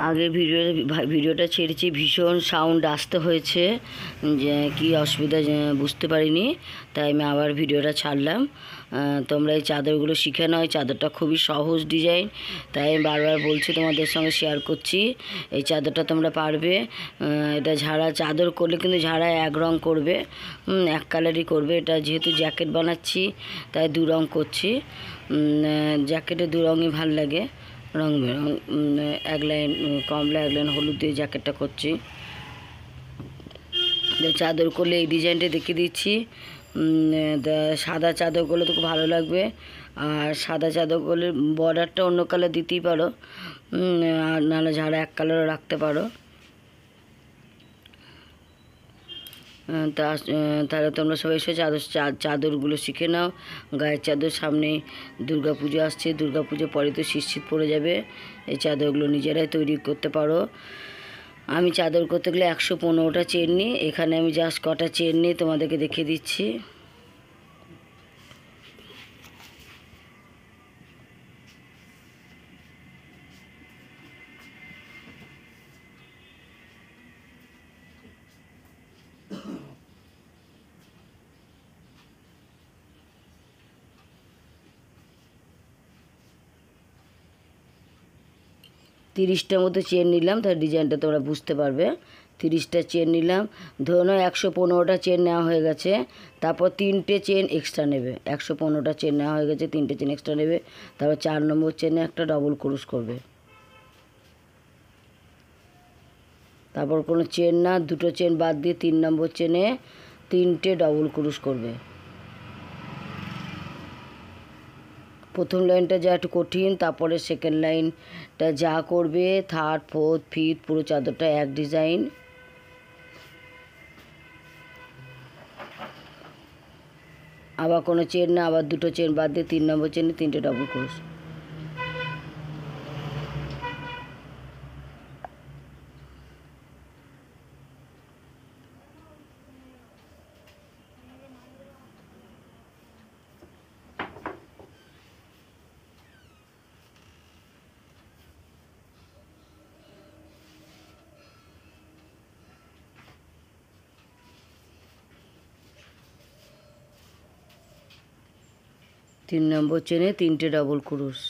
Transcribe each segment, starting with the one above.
আগের ভিডিওটা ছেড়েছি, ভীষণ সাউন্ড আসতে হয়েছে, যে কি অসুবিধা বুঝতে পারিনি, তাই আমি আবার ভিডিওটা ছাড়লাম। তোমরা এই চাদরগুলো শিখে নাও। এই চাদরটা খুবই সহজ ডিজাইন, তাই আমি বারবার বলছি, তোমাদের সঙ্গে শেয়ার করছি। এই চাদরটা তোমরা পারবে। এটা ঝাড়া চাদর করলে কিন্তু ঝাড়া এক রং করবে, এক কালারই করবে। এটা যেহেতু জ্যাকেট বানাচ্ছি তাই দু রং করছি। জ্যাকেটে দু রঙই ভাল লাগে, রং বেরং। এক লাইন কমলা, এক লাইন হলুদ দিয়ে জ্যাকেটটা করছি। চাদর করলে এই ডিজাইনটা দেখিয়ে দিচ্ছি। সাদা চাদর করলে তো খুব ভালো লাগবে, আর সাদা চাদর করলে বর্ডারটা অন্য কালার দিতেই পারো, আর নাহলে ঝাড়া এক কালারও রাখতে পারো। তাহলে তোমরা সবাই এসে চাদরগুলো শিখে নাও। গায়ের চাদর, সামনে দুর্গা পুজো আসছে, দুর্গা পুজো পরে তো শীত পড়ে যাবে। এই চাদরগুলো নিজেরাই তৈরি করতে পারো। আমি চাদর করতে গেলে 115টা চেন নিই। এখানে আমি জাস্ট কটা চেন নিই তোমাদেরকে দেখিয়ে দিচ্ছি। তিরিশটার মতো চেন নিলাম, তার ডিজাইনটা তোমরা বুঝতে পারবে। 30টা চেন নিলাম, ধরো 115টা চেন নেওয়া হয়ে গেছে। তারপর 3টে চেন এক্সট্রা নেবে। 115টা চেন নেওয়া হয়ে গেছে, 3টে চেন এক্সট্রা নেবে। তারপর 4 নম্বর চেনে একটা ডবল ক্রোশ করবে। তারপর কোনো চেন না, 2টো চেন বাদ দিয়ে 3 নম্বর চেনে 3টে ডবল ক্রোশ করবে। প্রথম লাইনটা যা একটু কঠিন, তারপরে সেকেন্ড লাইনটা যা করবে, থার্ড, ফোর্থ, ফিফথ পুরো চাদরটা এক ডিজাইন। আবার কোনো চেন না, আবার 2টো চেন বাদ দিয়ে 3 নম্বর চেনে 3টে ডবল ক্রোশ। তিন নম্বর চেনে 3টে ডবল ক্রোশ।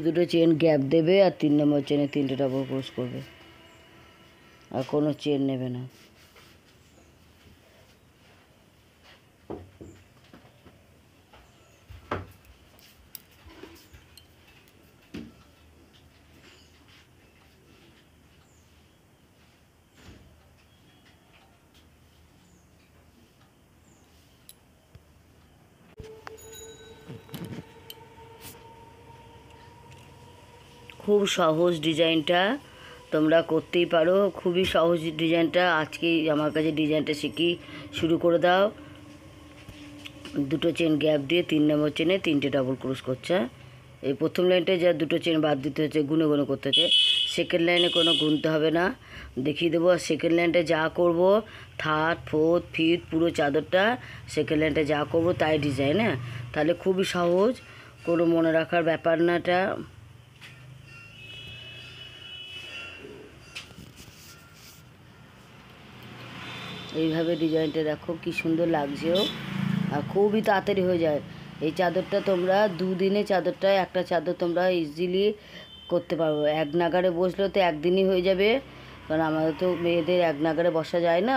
দুটো চেন গ্যাপ দেবে, আর 3 নম্বর চেনে 3টে ডবল ক্রোশ করবে, আর কোনো চেন নেবে না। খুব সহজ ডিজাইনটা, তোমরা করতেই পারো। খুবই সহজ ডিজাইনটা। আজকেই আমার কাছে ডিজাইনটা শিখি শুরু করে দাও। 2টো চেন গ্যাপ দিয়ে 3 নম্বর চেনে 3টে ডবল ক্রোশ করছে। এই প্রথম লাইনটায় যা 2টো চেন বাদ দিতে হচ্ছে, গুনে গুনে করতে হচ্ছে। সেকেন্ড লাইনে কোনো গুনতে হবে না, দেখিয়ে দেবো। আর সেকেন্ড লাইনটা যা করব, থার্ড, ফোর্থ, ফিফথ পুরো চাদরটা সেকেন্ড লাইনটা যা করব তাই ডিজাইন। হ্যাঁ, তাহলে খুবই সহজ, কোনো মনে রাখার ব্যাপার না এটা। এইভাবে ডিজাইনটা দেখো কি সুন্দর লাগছেও, আর খুবই তাড়াতাড়ি হয়ে যায়। এই চাদরটা তোমরা 2 দিনে চাদরটা, একটা চাদর তোমরা ইজিলি করতে পারবো। এক নাগারে বসলেও তো একদিনই হয়ে যাবে, কারণ আমাদের তো মেয়েদের এক নাগারে বসা যায় না,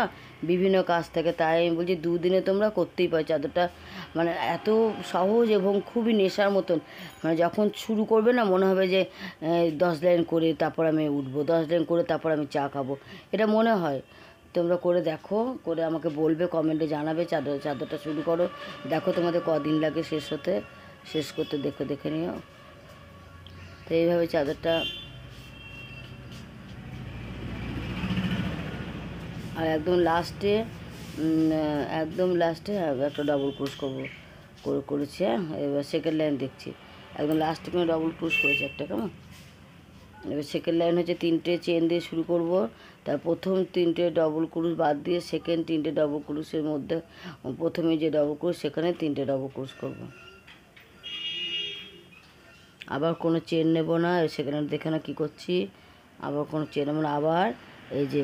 বিভিন্ন কাজ থেকে। তাই আমি বলছি 2 দিনে তোমরা করতেই পারো। চাদরটা মানে এত সহজ এবং খুবই নেশার মতন। মানে যখন শুরু করবে না, মনে হবে যে 10 লাইন করে তারপর আমি উঠবো, 10 লাইন করে তারপর আমি চা খাবো, এটা মনে হয়। তোমরা করে দেখো, করে আমাকে বলবে, কমেন্টে জানাবে। চাদরটা শুরু করো, দেখো তোমাদের কদিন লাগে শেষ করতে, দেখে নিও। তো এইভাবে চাদরটা, আর একদম লাস্টে একটা ডবল ক্রোশ করেছি। হ্যাঁ, এবার সেকেন্ড লাইন দেখছি। একদম লাস্টে কোনো ডবল ক্রুশ করেছি একটা, কেমন। এবার সেকেন্ড লাইন হচ্ছে 3টে চেন দিয়ে শুরু করব, তার প্রথম 3টে ডবল ক্রুশ বাদ দিয়ে সেকেন্ড 3টে ডবল ক্রুশের মধ্যে প্রথমে যে ডবল ক্রুশ সেখানে 3টে ডবল ক্রুশ করব। আবার কোনো চেন নেব না, সেখানে দেখে না কী করছি, আবার কোনো চেন নেব না। আবার এই যে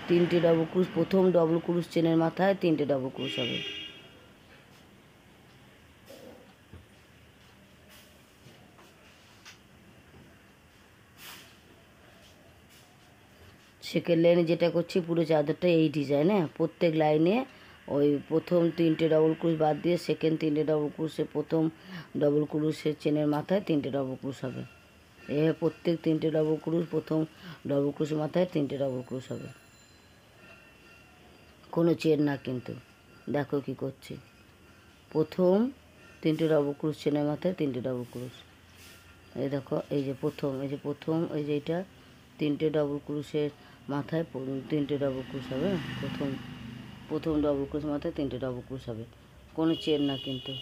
3টে ডবল ক্রুশ, প্রথম ডবল ক্রুশ চেনের মাথায় 3টে ডবল ক্রুশ হবে। সেকেন্ড লাইনে যেটা করছি পুরো চাদরটা এই ডিজাইনে, প্রত্যেক লাইনে ওই প্রথম 3টে ডবল ক্রুশ বাদ দিয়ে সেকেন্ড 3টে ডবল ক্রুশে প্রথম ডবল ক্রুশের চেনের মাথায় 3টে ডবল ক্রুশ হবে। এভাবে প্রত্যেক 3টে ডবল ক্রুশ, প্রথম ডবল ক্রুশের মাথায় 3টে ডবল ক্রুশ হবে, কোনো চেন না কিন্তু। দেখো কি করছি, প্রথম 3টে ডবল ক্রুশ চেনের মাথায় 3টে ডবল ক্রুশ। এই দেখো, এই যে প্রথম, এই যে প্রথম, এই যে এটা 3টে ডবল ক্রুশের মাথায় 3টে ডবল ক্রুশ হবে। প্রথম ডবল ক্রুশ মাথায় 3টে ডবল ক্রুশ হবে, কোনো চেন না কিন্তু।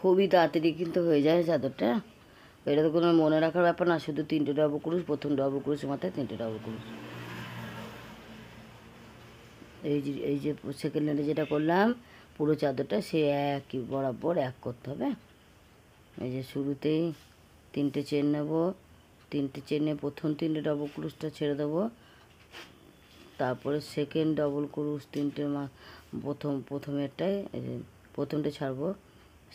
খুবই তাড়াতাড়ি কিন্তু হয়ে যায় চাদরটা, এটা তো কোনো মনে রাখার ব্যাপার না, শুধু 3টে ডবল ক্রুশ, প্রথম ডবল ক্রুশের মাথায় 3টে ডবল ক্রুশ। এই যে সেকেন্ড লাইনে যেটা করলাম পুরো চাদরটা সে একই বরাবর এক করতে হবে। এই যে শুরুতেই 3টে চেন নেব, 3টে চেনে প্রথম 3টে ডবল ক্রুশটা ছেড়ে দেবো, তারপরে সেকেন্ড ডবল ক্রুশ 3টে প্রথমেরটায় এই যে প্রথমটা ছাড়বো,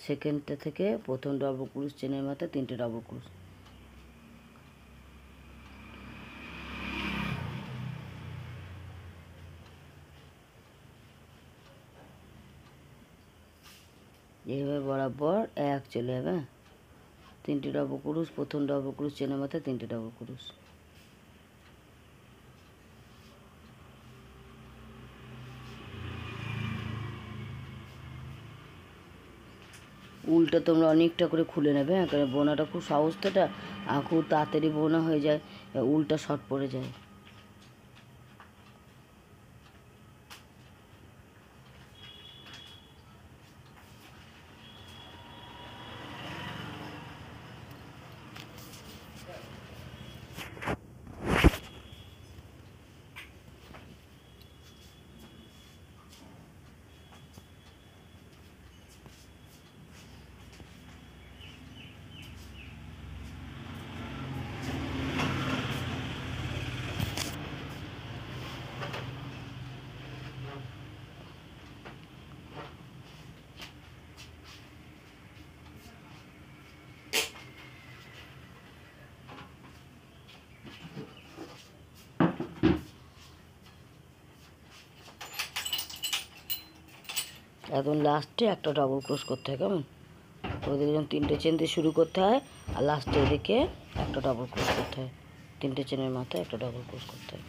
সেকেন্ডটা থেকে প্রথম ডবল ক্রুশ চেনের মাথায় 3টে ডবল ক্রুশ। এইভাবে বরাবর এক চলে যাবে, 3টে ডবল ক্রুশ, প্রথম ডবল ক্রুশ চেনের মাথায় 3টে ডবল ক্রুশ। উলটা তোমরা অনেকটা করে খুলে নেবে, কারণ বোনাটা খুব সহজ তো, এটা খুব তাড়াতাড়ি বোনা হয়ে যায়, উলটা শর্ট পড়ে যায়। এখন লাস্টে একটা ডবল ক্রোশ করতে হয়, কেমন। ওদের যখন 3টে চেন দিয়ে শুরু করতে হয়, আর লাস্টে এদিকে একটা ডবল ক্রোশ করতে হয়, 3টে চেনের মাথায় একটা ডবল ক্রোশ করতে হয়।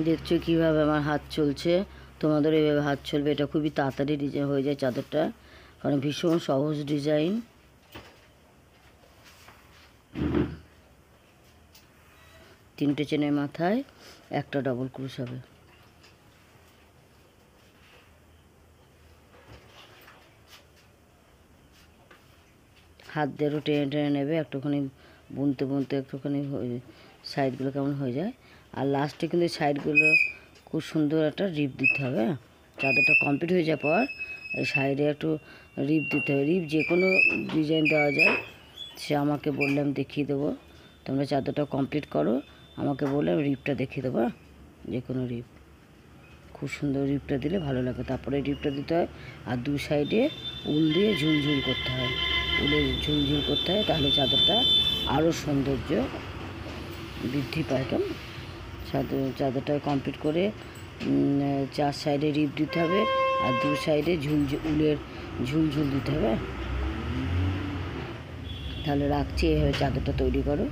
দেখছো কীভাবে আমার হাত চলছে, তোমাদের এইভাবে হাত চলবে। এটা খুবই তাড়াতাড়ি ডিজাইন হয়ে যায় চাদরটা, কারণ ভীষণ সহজ ডিজাইন। তিনটে চেনের মাথায় একটা ডবল ক্রুশ হবে। হাত দিয়েও টেনে টেনে নেবে, একটুখানি বুনতে বুনতে একটুখানি সাইডগুলো কেমন হয়ে যায়। আর লাস্টে কিন্তু সাইডগুলো খুব সুন্দর একটা রিপ দিতে হবে। চাদরটা কমপ্লিট হয়ে যাওয়ার পর সাইডে একটু রিপ দিতে হবে। রিপ যে কোনো ডিজাইন দেওয়া যায়, সে আমাকে বললে আমি দেখিয়ে দেবো। তোমরা চাদরটা কমপ্লিট করো, আমাকে বললে আমি রিপটা দেখিয়ে দেবো। যে কোনো রিপ, খুব সুন্দর রিপটা দিলে ভালো লাগে। তারপরে রিপটা দিতে হয়, আর দু সাইডে উল দিয়ে ঝুলঝুল করতে হয়। উলে ঝুলঝুল করতে হয়, তাহলে চাদরটা আরও সৌন্দর্য বৃদ্ধি পায়। কেমন চাদরটা কমপ্লিট করে চার সাইডে রিপ দিতে হবে, আর দু সাইডে উলের ঝুলঝুল দিতে হবে। তাহলে রাখছি, এভাবে চাদরটা তৈরি করো।